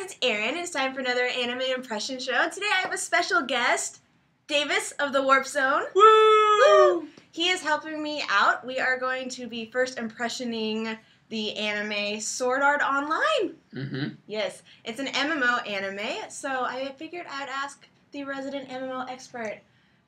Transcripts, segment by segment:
it's Erin. It's time for another anime impression show. Today I have a special guest, Davis of TheWarpZone. Woo! Woo! He is helping me out. We are going to be first impressioning the anime Sword Art Online. Mm-hmm. Yes, it's an MMO anime, so I figured I'd ask the resident MMO expert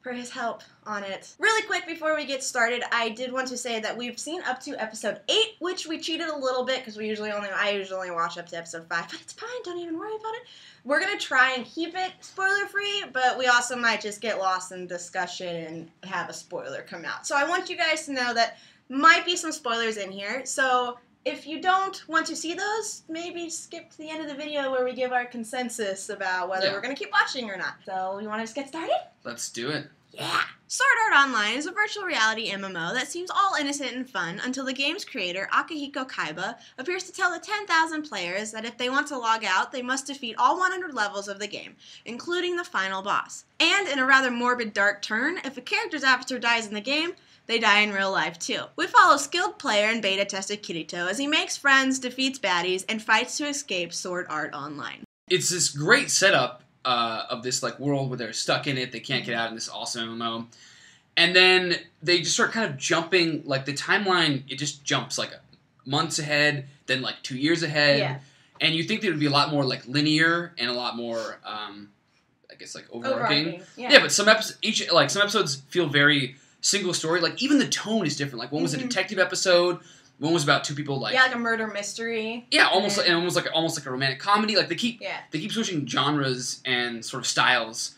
for his help on it. Really quick before we get started, I did want to say that we've seen up to episode 8, which we cheated a little bit because I usually only watch up to episode 5, but it's fine, don't even worry about it. We're gonna try and keep it spoiler free, but we also might just get lost in discussion and have a spoiler come out. So I want you guys to know that might be some spoilers in here, so if you don't want to see those, maybe skip to the end of the video where we give our consensus about whether we're going to keep watching or not. So, you want to just get started? Let's do it. Yeah! Sword Art Online is a virtual reality MMO that seems all innocent and fun until the game's creator, Akihiko Kaiba, appears to tell the 10,000 players that if they want to log out, they must defeat all 100 levels of the game, including the final boss. And, in a rather morbid dark turn, if a character's avatar dies in the game, they die in real life, too. We follow skilled player and beta-tested Kirito as he makes friends, defeats baddies, and fights to escape Sword Art Online. It's this great setup of this like world where they're stuck in it, they can't get out in this awesome MMO. And then they just start kind of jumping, like the timeline, it just jumps like months ahead, then like 2 years ahead. Yeah. And you think that it would be a lot more like linear and a lot more, I guess like overarching. Yeah, but some episodes feel very single story, like even the tone is different. Like one was a detective episode, one was about two people like like a murder mystery. Yeah, almost like a romantic comedy. Like they keep switching genres and sort of styles,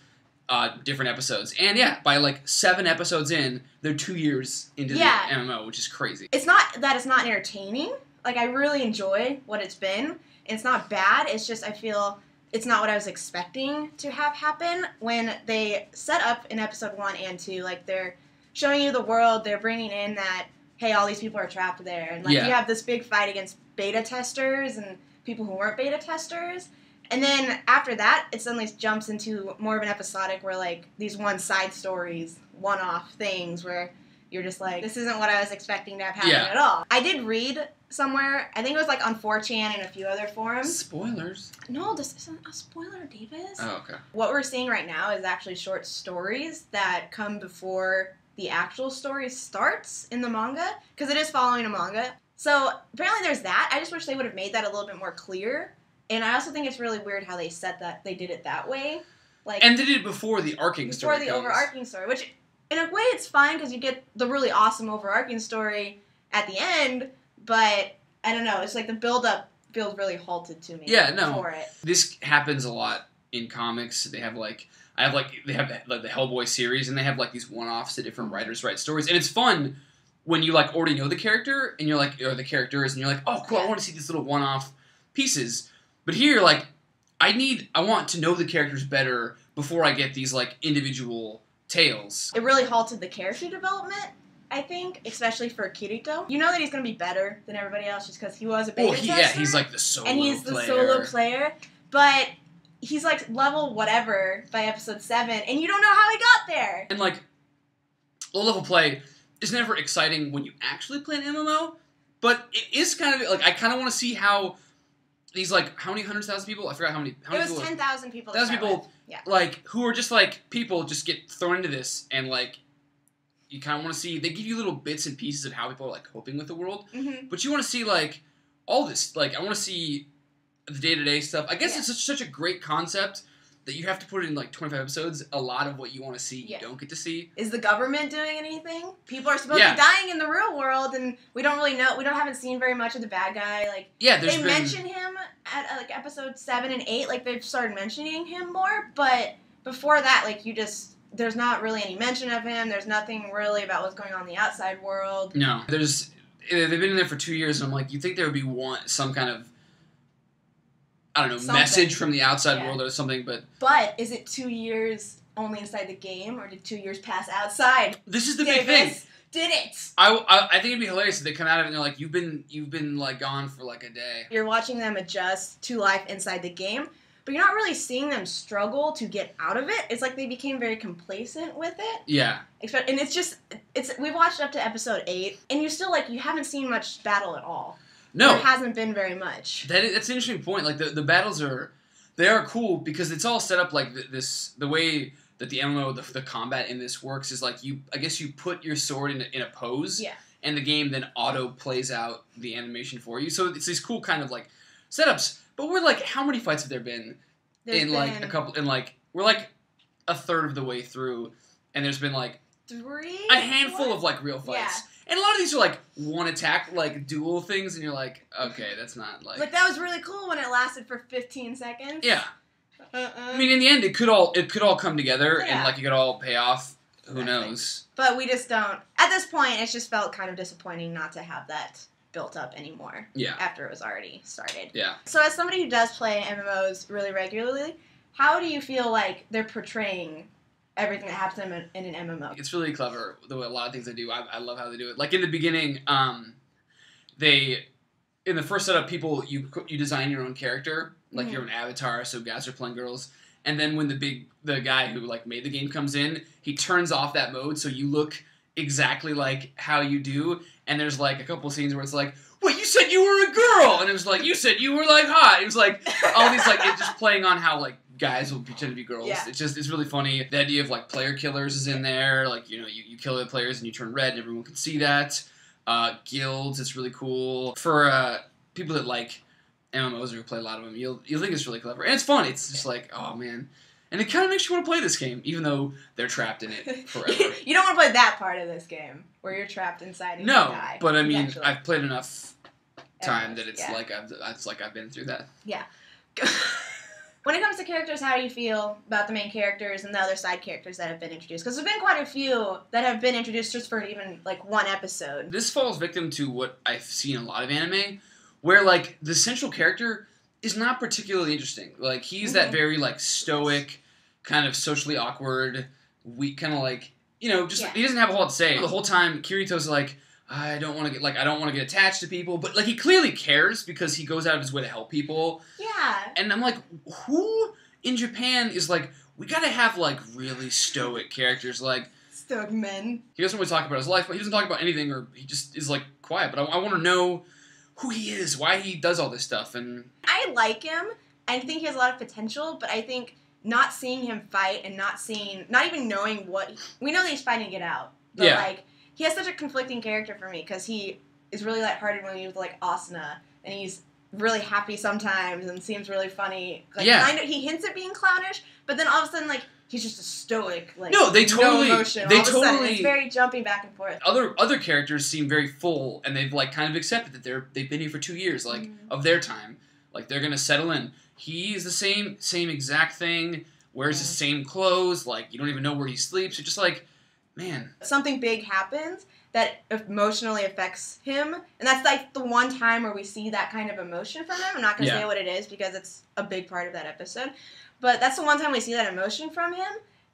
different episodes. And yeah, by like 7 episodes in, they're 2 years into the MMO, which is crazy. It's not that it's not entertaining. Like I really enjoy what it's been. It's not bad. It's just I feel it's not what I was expecting to have happen when they set up in episode 1 and 2. Like they're showing you the world, they're bringing in that, hey, all these people are trapped there. And, like, you have this big fight against beta testers and people who weren't beta testers. And then after that, it suddenly jumps into more of an episodic where, like, these side stories, one-off things where you're just like, this isn't what I was expecting to have happen at all. I did read somewhere, I think it was, like, on 4chan and a few other forums. Spoilers? No, this isn't a spoiler, Davis. Oh, okay. What we're seeing right now is actually short stories that come before the actual story starts in the manga, because it is following a manga. So apparently there's that. I just wish they would have made that a little bit more clear. And I also think it's really weird how they did it that way. Like, and they did it before the arcing story. Before the overarching story, which in a way it's fine because you get the really awesome overarching story at the end, but I don't know, it's like the build-up feels really halted to me. Yeah, no. For it. This happens a lot in comics. They have they have the Hellboy series, and they have like these one-offs that different writers write stories, and it's fun when you like already know the character and you're like, or the characters, and you're like, oh cool, I want to see these little one-off pieces. But here you're like, I want to know the characters better before I get these like individual tales. It really halted the character development, I think, especially for Kirito. You know that he's going to be better than everybody else just because he was a beta tester. Yeah, he's like the solo player. And he's the solo player, but he's like level whatever by episode 7, and you don't know how he got there. And like, low-level play is never exciting when you actually play an MMO, but it is kind of like I kind of want to see how these like how many 100,000 people? I forgot how many. It was 10,000 people. 10,000 people, like who are just like people just get thrown into this, and like you kind of want to see. They give you little bits and pieces of how people are like coping with the world, but you want to see like all this. Like I want to see the day-to-day stuff. I guess it's such a great concept that you have to put it in like 25 episodes. A lot of what you want to see, you don't get to see. Is the government doing anything? People are supposed to be dying in the real world, and we don't really know. We haven't seen very much of the bad guy. Like, they mention him at like episode 7 and 8. Like they've started mentioning him more, but before that, like there's not really any mention of him. There's nothing really about what's going on in the outside world. No, they've been in there for 2 years, and I'm like, you'd think there would be some kind of, I don't know, message from the outside world or something, but is it 2 years only inside the game, or did 2 years pass outside? This is the big thing. Did it? I think it'd be hilarious if they come out of it and they're like, you've been like gone for like a day. You're watching them adjust to life inside the game, but you're not really seeing them struggle to get out of it. It's like they became very complacent with it. Yeah. And we've watched up to episode 8, and you haven't seen much battle at all. No. There hasn't been very much. That's an interesting point. Like, the battles are They are cool because it's all set up like this. The way that the MMO, the combat in this works is like I guess you put your sword in a pose, and the game then auto plays out the animation for you. So it's these cool kind of like setups. But we're like, how many fights have there been? Like a couple, we're like a third of the way through, and there's been like a handful of like real fights. Yeah. And a lot of these are like one attack, like duel things, and you're like, okay, that's not like. Like that was really cool when it lasted for 15 seconds. Yeah. I mean, in the end, it could all come together, and like it could all pay off. Who knows? But we just don't. At this point, it's just felt kind of disappointing not to have that built up anymore. Yeah. After it was already started. Yeah. So as somebody who does play MMOs really regularly, how do you feel like they're portraying everything that happens in an MMO? It's really clever, the way a lot of things they do. I love how they do it. Like in the beginning, in the first setup, you design your own character, like your own avatar, so guys are playing girls. And then when the guy who like made the game comes in, he turns off that mode, so you look exactly like how you do. And there's like a couple scenes where it's like, wait, you said you were a girl, and it was like, you said you were like hot. It was like all these like it just playing on how like guys will pretend to be girls. Yeah. It's really funny. The idea of like player killers is in there. Like, you know, you kill the players and you turn red and everyone can see that. Guilds, it's really cool. For people that like MMOs or who play a lot of them, you'll think it's really clever. And it's fun. It's just like, oh man. And it kind of makes you want to play this game, even though they're trapped in it forever. You don't want to play that part of this game, where you're trapped inside and you die. No, but I mean, I've played enough time that it's like I've been through that. Yeah. When it comes to characters, how do you feel about the main characters and the other side characters that have been introduced? Because there's been quite a few that have been introduced just for even, like, one episode. This falls victim to what I've seen in a lot of anime, where, like, the central character is not particularly interesting. Like, he's that very, like, stoic, kind of socially awkward, weak, kind of, like, you know, just, he doesn't have a whole lot to say. The whole time, Kirito's like, I don't want to get attached to people, but like he clearly cares because he goes out of his way to help people. Yeah. And I'm like, who in Japan is like, we gotta have like really stoic characters, like stoic men. He doesn't really talk about his life, but he doesn't talk about anything, or he just is like quiet. But I want to know who he is, why he does all this stuff, and I like him. I think he has a lot of potential, but I think not seeing him fight and not even knowing we know that he's fighting to get out, but like. He has such a conflicting character for me because he is really lighthearted when he's with like Asuna, and he's really happy sometimes and seems really funny. Like, he hints at being clownish, but then all of a sudden, like, he's just a stoic, like, no emotion. All of a sudden, it's very jumping back and forth. Other characters seem very full, and they've like kind of accepted that they've been here for 2 years, like of their time, like they're gonna settle in. He's the same exact thing, wears the same clothes, like you don't even know where he sleeps. You're just like. Man. Something big happens that emotionally affects him, and that's like the one time where we see that kind of emotion from him. I'm not going to say what it is because it's a big part of that episode, but that's the one time we see that emotion from him,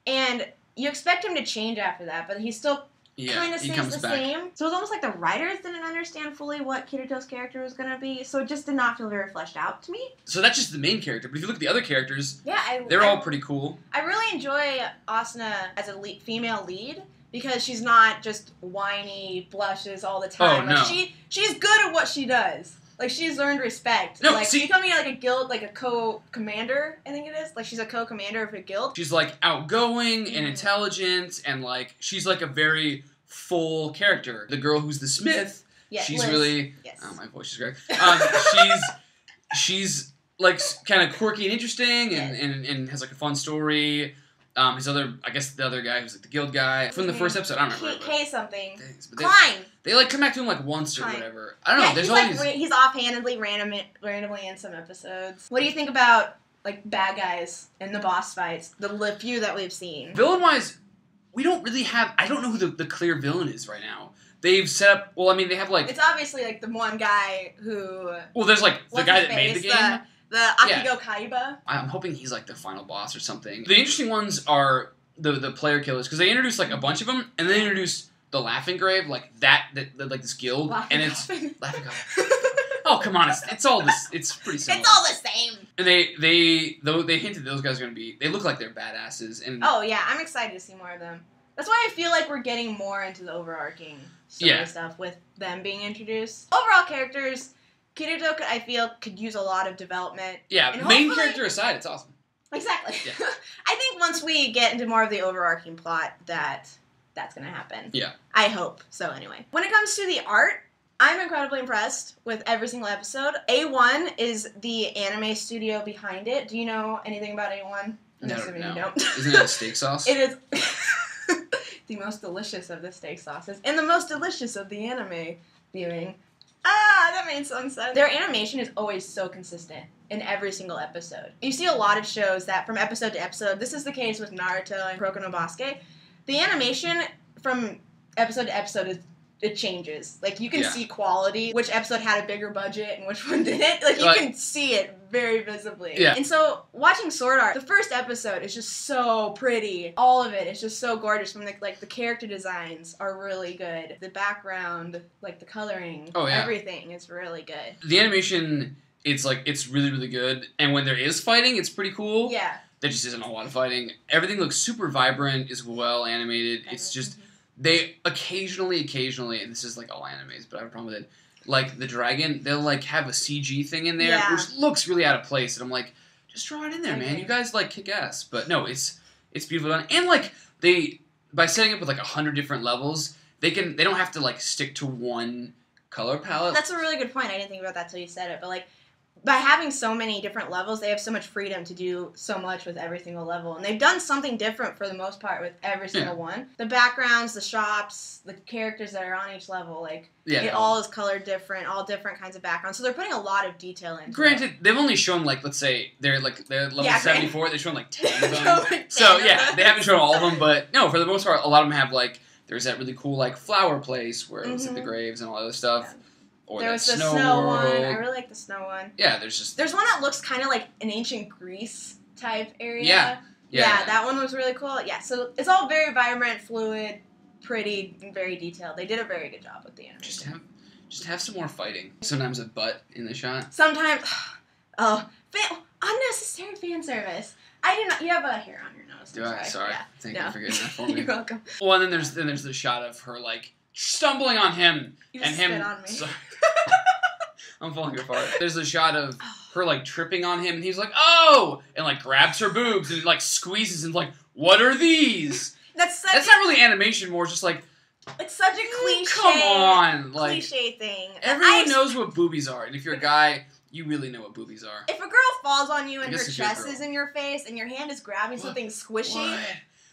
and you expect him to change after that, but he still kind of stays the same. So it's almost like the writers didn't understand fully what Kirito's character was going to be, so it just did not feel very fleshed out to me. So that's just the main character, but if you look at the other characters, they're all pretty cool. I really enjoy Asuna as a female lead, because she's not just whiny, blushes all the time. Oh, no. Like she's good at what she does. Like, she's learned respect. No, like, becoming like a guild, like a co-commander, I think it is. Like, she's a co-commander of a guild. She's like outgoing and intelligent, and like she's like a very full character. The girl who's the smith, she's Liz. Really. Yes. Oh, my voice is great. She's like kind of quirky and interesting, and has like a fun story. I guess the other guy who's like the guild guy from the first episode, I don't remember. K something. Klein. They like come back to him like once or whatever. I don't know. There's all these. He's offhandedly, randomly in some episodes. What do you think about like bad guys in the boss fights? The few that we've seen. Villain wise, we don't really have. I don't know who the clear villain is right now. They've set up. Well, I mean, they have like. It's obviously like the one guy who. Well, there's like the guy that made the game. The Akigo Kaiba. I'm hoping he's like the final boss or something. The interesting ones are the player killers, because they introduced like a bunch of them, and then they introduced the Laughing Grave, like that like this guild, and it's Laughing Grave. Oh come on, it's all this. It's pretty similar. It's all the same. And they hinted those guys are gonna be. They look like they're badasses. And oh yeah, I'm excited to see more of them. That's why I feel like we're getting more into the overarching story stuff with them being introduced. Overall characters. Kirito, I feel, could use a lot of development. Yeah, and main character aside, it's awesome. Exactly. Yeah. I think once we get into more of the overarching plot, that's going to happen. Yeah. I hope. So anyway. When it comes to the art, I'm incredibly impressed with every single episode. A1 is the anime studio behind it. Do you know anything about A1? I'm assuming you don't. Isn't it a steak sauce? It is the most delicious of the steak sauces and the most delicious of the anime viewing. Ah, that made some sense. Their animation is always so consistent in every single episode. You see a lot of shows that from episode to episode, this is the case with Naruto and Kuroko no Basuke, the animation from episode to episode it changes. Like, you can see quality, which episode had a bigger budget and which one didn't. Like, you can see it very visibly. Yeah. And so, watching Sword Art, the first episode is just so pretty. All of it is just so gorgeous. From the character designs are really good. The background, like the coloring, everything is really good. The animation, it's really, really good. And when there is fighting, it's pretty cool. Yeah. There just isn't a lot of fighting. Everything looks super vibrant, is well animated. It's just... They occasionally, and this is like all animes, but I have a problem with it, like the dragon, they'll like have a CG thing in there, which looks really out of place, and I'm like, just draw it in there, man. You guys like kick ass. But no, it's beautiful done. And like by setting up with like 100 different levels, they don't have to like stick to one color palette. That's a really good point. I didn't think about that till you said it, but like by having so many different levels, they have so much freedom to do so much with every single level. And they've done something different for the most part with every single one. The backgrounds, the shops, the characters that are on each level, like, it all is colored different, all different kinds of backgrounds. So they're putting a lot of detail into it. Granted, they've only shown, like, let's say, they're level 74, they've shown, like, 10 of them. So, yeah, they haven't shown all of them, but, no, for the most part, a lot of them have, like, there's that really cool, like, flower place where it looks like the graves and all that other stuff. Yeah. Or there was the snow one. I really like the snow one. Yeah, there's one that looks kind of like an ancient Greece type area. Yeah, that one was really cool. Yeah, so it's all very vibrant, fluid, pretty, and very detailed. They did a very good job with the animation. Just have some more fighting. Sometimes a butt in the shot. Sometimes, unnecessary fan service. I did not. You have a hair on your nose. Do I? Sorry. Yeah. Thank you for getting that for me. You're welcome. Well, and then there's the shot of her like stumbling on him you and just him. Spit on me. So, I'm falling apart. There's a shot of her like tripping on him, and he's like, "Oh!" and like grabs her boobs and like squeezes and like, "What are these?" That's not really animation. More just like it's such a cliche. Come on, like cliche thing. Everyone knows what boobies are, and if you're a guy, you really know what boobies are. If a girl falls on you and her chest is in your face and your hand is grabbing something squishy.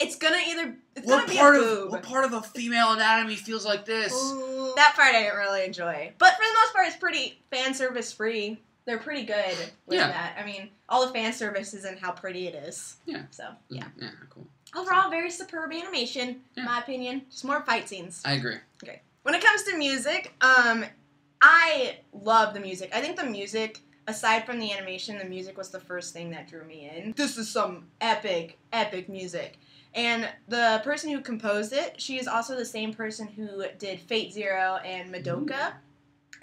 It's gonna be a boob. What part of a female anatomy feels like this? Ooh, that part I didn't really enjoy. But for the most part, it's pretty fan service free. They're pretty good with that. I mean, all the fan service is in how pretty it is. Yeah. So, yeah. Yeah, cool. Overall, very superb animation, in my opinion. Just more fight scenes. I agree. Okay. When it comes to music, I love the music. I think the music, aside from the animation, the music was the first thing that drew me in. This is some epic, epic music. And the person who composed it, she is also the same person who did Fate Zero and Madoka.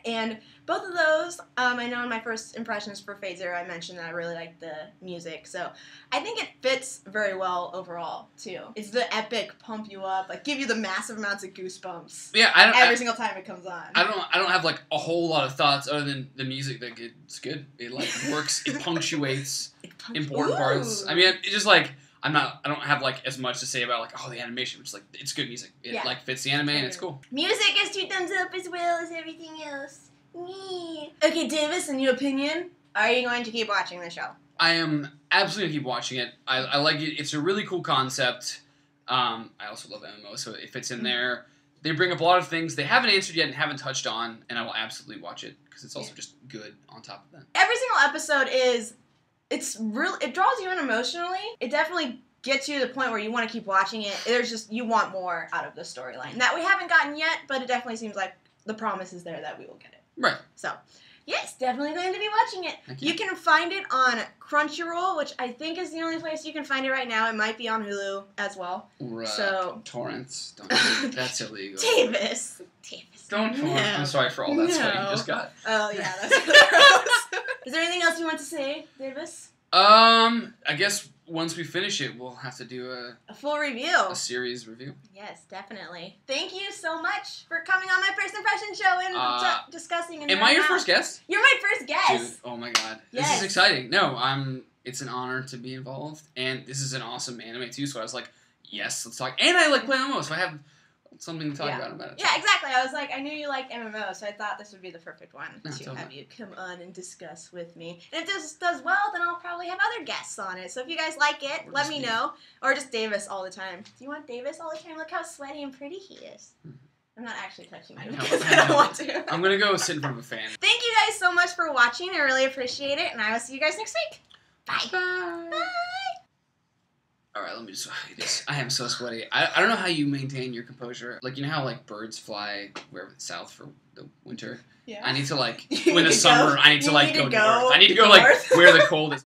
And both of those, I know in my first impressions for Fate Zero, I mentioned that I really liked the music. So I think it fits very well overall, too. It's the epic, pump you up, like give you the massive amounts of goosebumps. Yeah, every single time it comes on. I don't have like a whole lot of thoughts other than the music. Like it's good. It like works. It punctuates important parts. I mean, it's just like. I don't have, like, as much to say about, like, the animation, which, like, it's good music. It, like, fits the anime, and it's cool. Music is 2 thumbs up as well as everything else. Me. Okay, Davis, in your opinion, are you going to keep watching the show? I am absolutely going to keep watching it. I like it. It's a really cool concept. I also love MMO, so it fits in there. They bring up a lot of things they haven't answered yet and haven't touched on, and I will absolutely watch it, because it's also just good on top of that. Every single episode is... it draws you in emotionally. It definitely gets you to the point where you want to keep watching it. You want more out of the storyline. That we haven't gotten yet, but it definitely seems like the promise is there that we will get it. Right. So, yes, definitely going to be watching it. Thank you. You can find it on Crunchyroll, which I think is the only place you can find it right now. It might be on Hulu as well. Right. So torrents. That's illegal. Davis. Don't torrent. No. I'm sorry for all that sweat you just got. Oh, yeah, that's gross. Is there anything else you want to say, Davis? I guess once we finish it, we'll have to do a full review. A series review. Yes, definitely. Thank you so much for coming on my first impression show and discussing. And am I your first guest? You're my first guest. Dude, oh my god, yes. This is exciting. No, it's an honor to be involved, and this is an awesome anime too. So I was like, yes, let's talk. And I like play MMO, so I have something to talk about it. Yeah, exactly. I was like, I knew you liked MMO, so I thought this would be the perfect one to totally. have you come on and discuss with me. And if this does well, then I'll probably have other guests on it. So if you guys like it, let me know. Or just Davis all the time. Do you want Davis all the time? Look how sweaty and pretty he is. I'm not actually touching him because I don't want to. I'm going to go sit in front of a fan. Thank you guys so much for watching. I really appreciate it, and I will see you guys next week. Bye. Bye. Bye. Alright, let me just... I am so sweaty. I don't know how you maintain your composure. Like, you know how, like, birds fly wherever south for the winter? Yeah. I need to, like... When the summer, I need to, like, go north. I need to go, north? like, where the cold is.